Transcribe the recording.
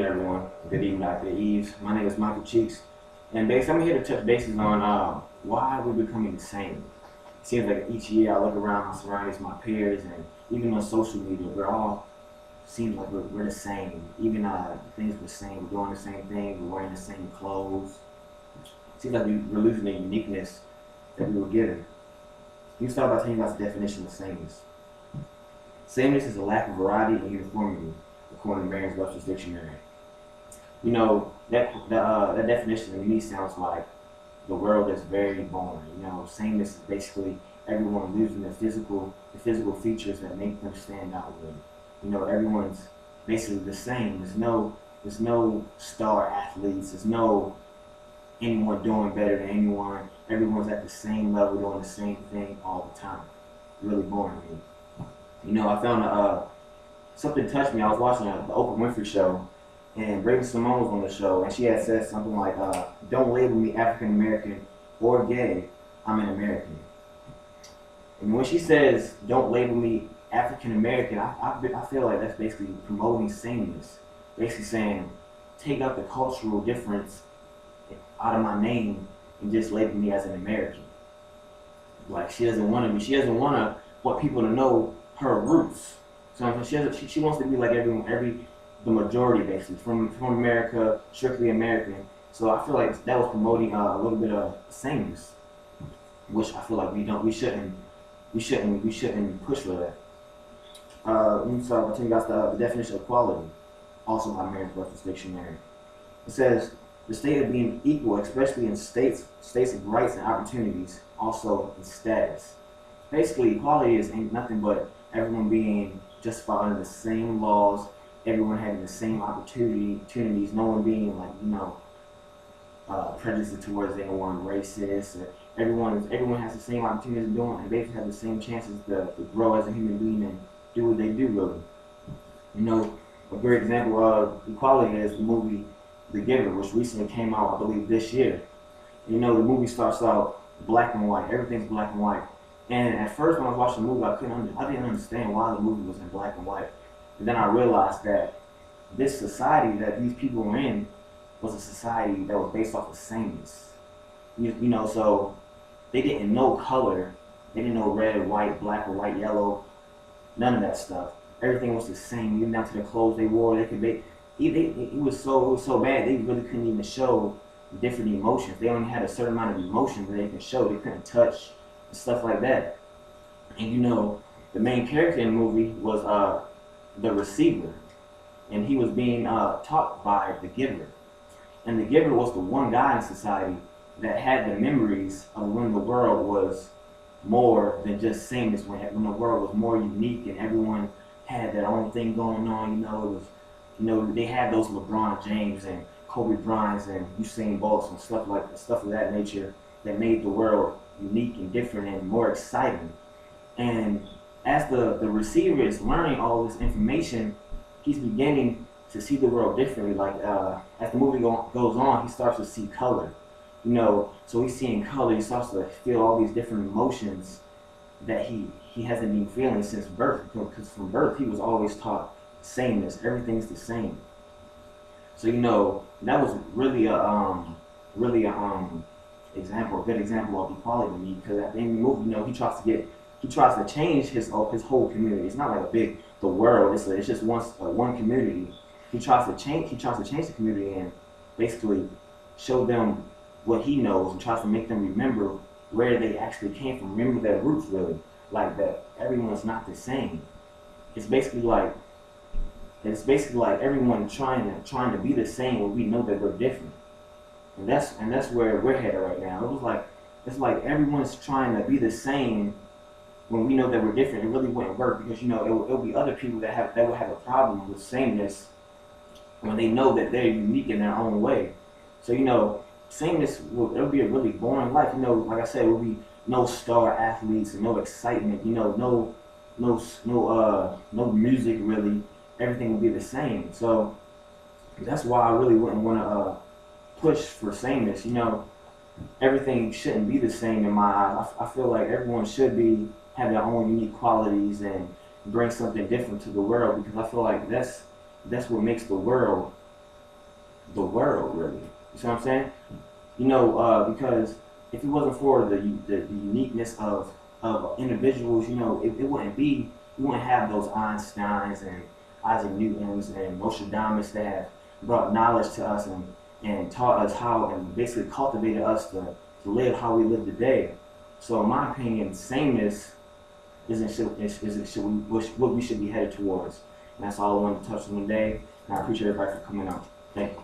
everyone. Good evening, Dr. Eves. My name is Michael Cheeks, and basically I'm here to touch bases on why we're becoming the same. It seems like each year I look around my surroundings, my peers, and even on social media, we're all seems like we're the same. Even things are the same. We're doing the same thing. We're wearing the same clothes. It seems like we're losing the uniqueness that we were given. You start by telling you about the definition of sameness. Sameness is a lack of variety and uniformity, according to Merriam-Webster's dictionary. You know, that definition to me sounds like the world is very boring. You know, sameness is basically everyone losing the physical features that make them stand out. Really, you know, everyone's basically the same. There's no star athletes. There's no anyone doing better than anyone. Everyone's at the same level, doing the same thing all the time. Really boring to me. You know, I found something touched me. I was watching the Oprah Winfrey show, and Raven Simone was on the show, and she had said something like, "Don't label me African American or gay. I'm an American." And when she says, "Don't label me African American," I feel like that's basically promoting sameness. Basically saying, take out the cultural difference out of my name and just label me as an American. Like she doesn't want people to know her roots. So she wants to be like the majority basically from America, strictly American. So I feel like that was promoting a little bit of sameness, which I feel like we shouldn't push for that. Let me start by telling you guys the definition of equality, also by Merriam-Webster's dictionary. It says the state of being equal, especially in states of rights and opportunities, also in status. Basically, equality ain't nothing but everyone being justified under the same laws, everyone having the same opportunities, no one being prejudiced towards anyone, racist. Everyone has the same opportunities to do it, and basically have the same chances to grow as a human being and do what they do, really. You know, a great example of equality is the movie The Giver, which recently came out, I believe, this year. You know, the movie starts out black and white. Everything's black and white. And at first, when I was watching the movie, I didn't understand why the movie was in black and white. And then I realized that this society that these people were in was a society that was based off of sameness. You know, so they didn't know color. They didn't know red, white, black, or white, yellow. None of that stuff. Everything was the same, even down to the clothes they wore. It was so bad they really couldn't even show different emotions. They only had a certain amount of emotions that they could show. They couldn't touch and stuff like that. And you know, the main character in the movie was the receiver, and he was being taught by the giver. And the giver was the one guy in society that had the memories of when the world was more than just sameness, when the world was more unique and everyone had their own thing going on. They had those LeBron James and Kobe Bryants and Usain Bolts and stuff of that nature that made the world unique and different and more exciting. And as the receiver is learning all this information, he's beginning to see the world differently. Like as the movie goes on, he starts to see color. You know, so he's seeing color. He starts to feel all these different emotions that he hasn't been feeling since birth. Because from birth, he was always taught sameness. Everything's the same. So you know, that was really a good example of equality to me. Because at the end of the movie, you know, he tries to change his whole community. It's not like the world. It's just one community. He tries to change the community and basically show them what he knows and tries to make them remember where they actually came from. Remember their roots, really. Like that everyone's not the same. It's basically like everyone trying to be the same when we know that we're different. And that's where we're headed right now. It's like everyone's trying to be the same when we know that we're different. It really wouldn't work, because you know it'll be other people that will have a problem with sameness when they know that they're unique in their own way. So you know, sameness it'll be a really boring life. You know, like I said, it will be no star athletes and no excitement. You know, no music really. Everything will be the same. So that's why I really wouldn't want to push for sameness. You know, everything shouldn't be the same in my eyes. I feel like everyone should have their own unique qualities and bring something different to the world, because I feel like that's what makes the world the world, really. You see what I'm saying? Because if it wasn't for the uniqueness of individuals, it we wouldn't have those Einsteins and Isaac Newtons and Nostradamus that have brought knowledge to us and taught us how and basically cultivated us to live how we live today. So in my opinion, sameness what we should be headed towards. And that's all I wanted to touch on today. And I appreciate everybody for coming out. Thank you.